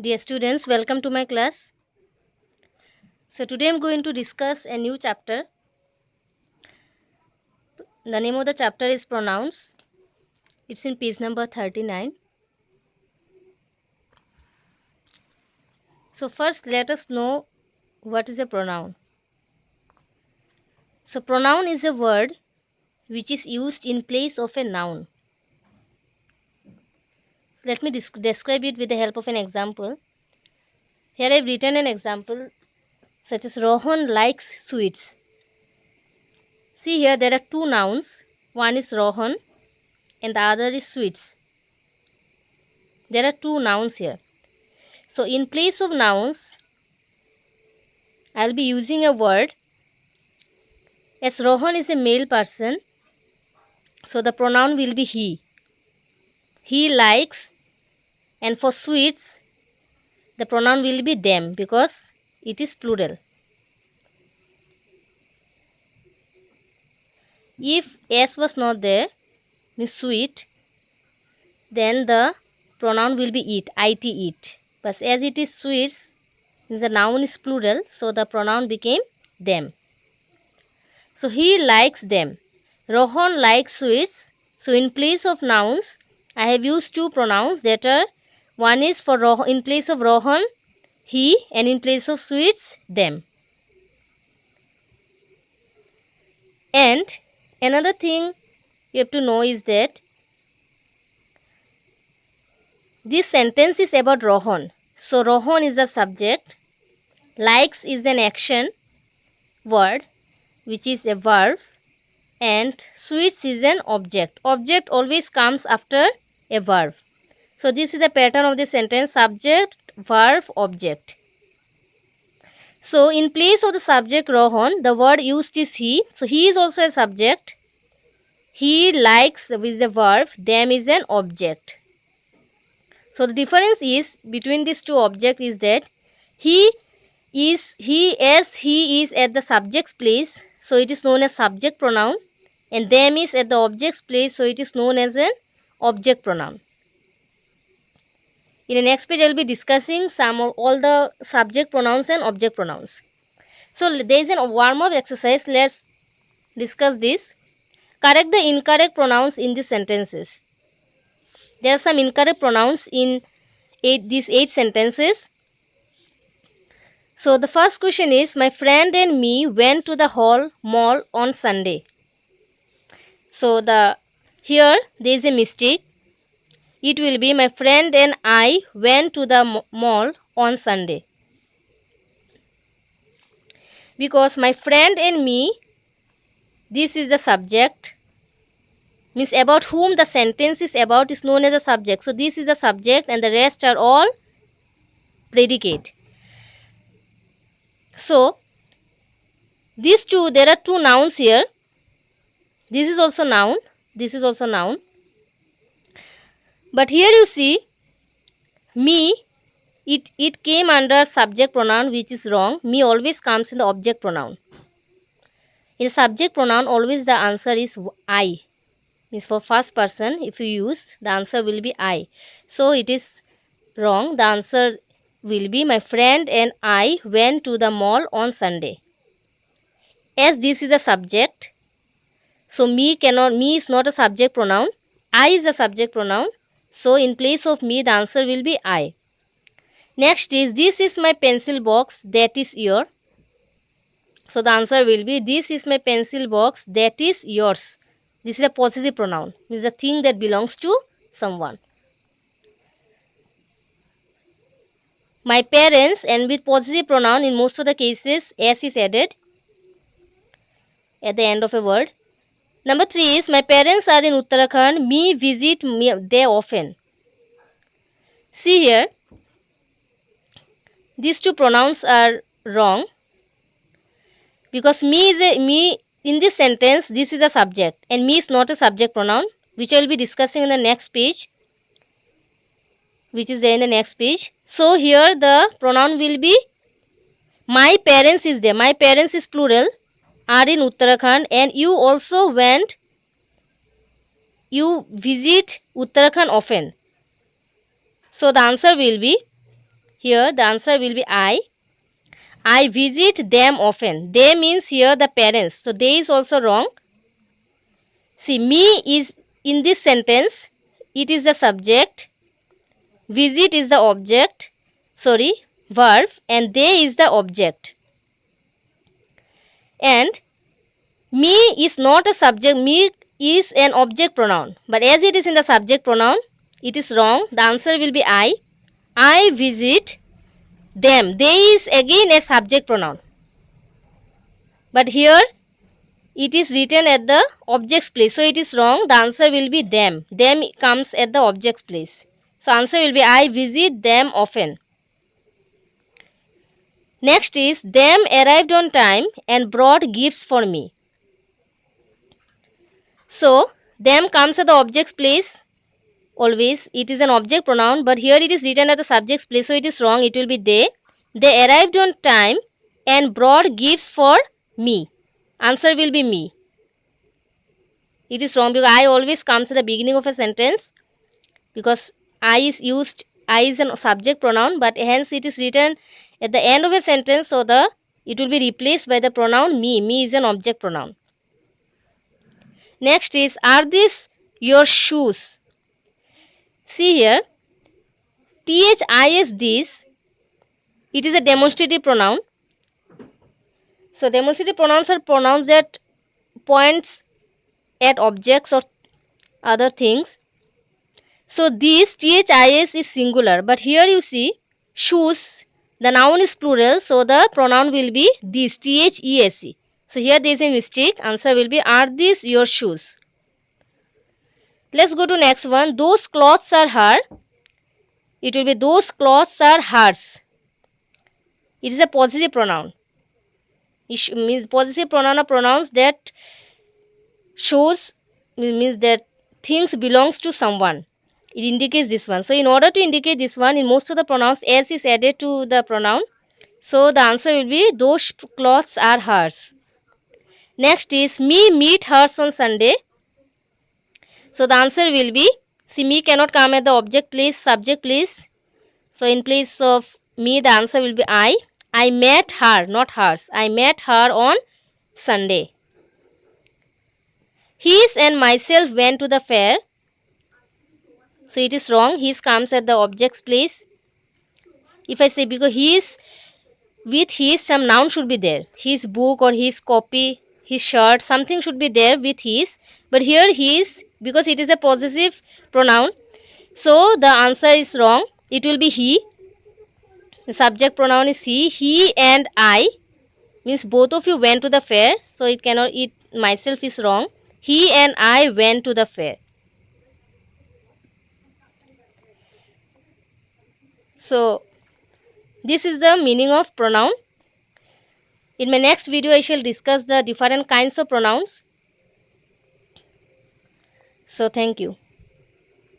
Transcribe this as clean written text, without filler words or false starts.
Dear students, welcome to my class. So today I'm going to discuss a new chapter. The name of the chapter is pronouns. It's in page number 39. So first let us know what is a pronoun. So pronoun is a word which is used in place of a noun. Let me describe it with the help of an example. Here I've written an example such as Rohan likes sweets. See here there are two nouns. One is Rohan and the other is sweets. There are two nouns here. So in place of nouns, I'll be using a word. As Rohan is a male person, so the pronoun will be he. He likes, and for sweets, the pronoun will be them because it is plural. If s was not there, means sweet, then the pronoun will be it, it. But as it is sweets, the noun is plural, so the pronoun became them. So he likes them. Rohan likes sweets. So in place of nouns, I have used two pronouns that are, one is for Rohan, in place of Rohan, he, and in place of sweets, them. And another thing you have to know is that this sentence is about Rohan. So Rohan is the subject, likes is an action word which is a verb, and sweets is an object. Object always comes after a verb. So this is the pattern of the sentence: subject, verb, object. So in place of the subject Rohan, the word used is he. So he is also a subject. He likes is a verb, them is an object. So the difference is between these two objects is that he is at the subject's place, so it is known as subject pronoun, and them is at the object's place, so it is known as an object pronoun. In the next page, I will be discussing some of all the subject pronouns and object pronouns. So there is a warm-up exercise. Let's discuss this. Correct the incorrect pronouns in these sentences. There are some incorrect pronouns in these 8 sentences. So the first question is, my friend and me went to the mall on Sunday. So here there is a mistake. It will be, my friend and I went to the mall on Sunday. Because my friend and me, this is the subject, means about whom the sentence is about is known as a subject. So this is the subject and the rest are all predicate. So these two, there are two nouns here. This is also noun, this is also noun. But here you see, me, it came under subject pronoun, which is wrong. Me always comes in the object pronoun. In subject pronoun, always the answer is I. Means for first person, if you use, the answer will be I. So it is wrong. The answer will be, my friend and I went to the mall on Sunday. As this is a subject, so me is not a subject pronoun. I is a subject pronoun. So in place of me, the answer will be I. Next is, this is my pencil box, that is your. So the answer will be, this is my pencil box, that is yours. This is a possessive pronoun, means a thing that belongs to someone. My parents, and with possessive pronoun, in most of the cases, s is added at the end of a word. Number 3 is, my parents are in Uttarakhand, me visit there often. See here, these two pronouns are wrong because me in this sentence, this is a subject and me is not a subject pronoun, which I will be discussing in the next page, which is there in the next page. So here the pronoun will be, my parents is there. My parents is plural, are in Uttarakhand, and you also you visit Uttarakhand often. So the answer will be, here the answer will be I. I visit them often. They means here the parents. So they is also wrong. See, me is in this sentence, it is the subject, visit is the object, verb, and they is the object. And me is not a subject, me is an object pronoun. But as it is in the subject pronoun, it is wrong. The answer will be I. I visit them. They is again a subject pronoun. But here it is written at the object's place. So it is wrong. The answer will be them. Them comes at the object's place. So answer will be I visit them often. Next is them arrived on time and brought gifts for me. So them comes at the object's place. Always it is an object pronoun, but here it is written at the subject's place. So it is wrong. It will be they. They arrived on time and brought gifts for me. Answer will be me. It is wrong because I always comes at the beginning of a sentence, because I is used. I is a subject pronoun, but hence it is written at the end of a sentence, so it will be replaced by the pronoun me. Me is an object pronoun. Next is, are these your shoes? See here, this, this, it is a demonstrative pronoun. So demonstrative pronouns are pronouns that points at objects or other things. So this this is singular, but here you see shoes, the noun is plural, so the pronoun will be these, these. So here there is a mistake. Answer will be, are these your shoes? Let's go to next one. Those clothes are her. It will be those clothes are hers. It is a possessive pronoun. It means possessive pronoun are pronouns that shows, means that things belongs to someone. It indicates this one. So in order to indicate this one, in most of the pronouns s is added to the pronoun. So the answer will be those clothes are hers. Next is me meet hers on Sunday. So the answer will be, see, me cannot come at the object place, subject place. So in place of me, the answer will be I. I met her, not hers. I met her on Sunday. His and myself went to the fair. So it is wrong. His comes at the object's place. If I say, because his, with his, some noun should be there. His book or his copy, his shirt, something should be there with his. But here his, because it is a possessive pronoun, so the answer is wrong. It will be he. The subject pronoun is he. He and I, means both of you went to the fair. So it cannot, it myself is wrong. He and I went to the fair. So this is the meaning of pronoun. In my next video, I shall discuss the different kinds of pronouns. So thank you.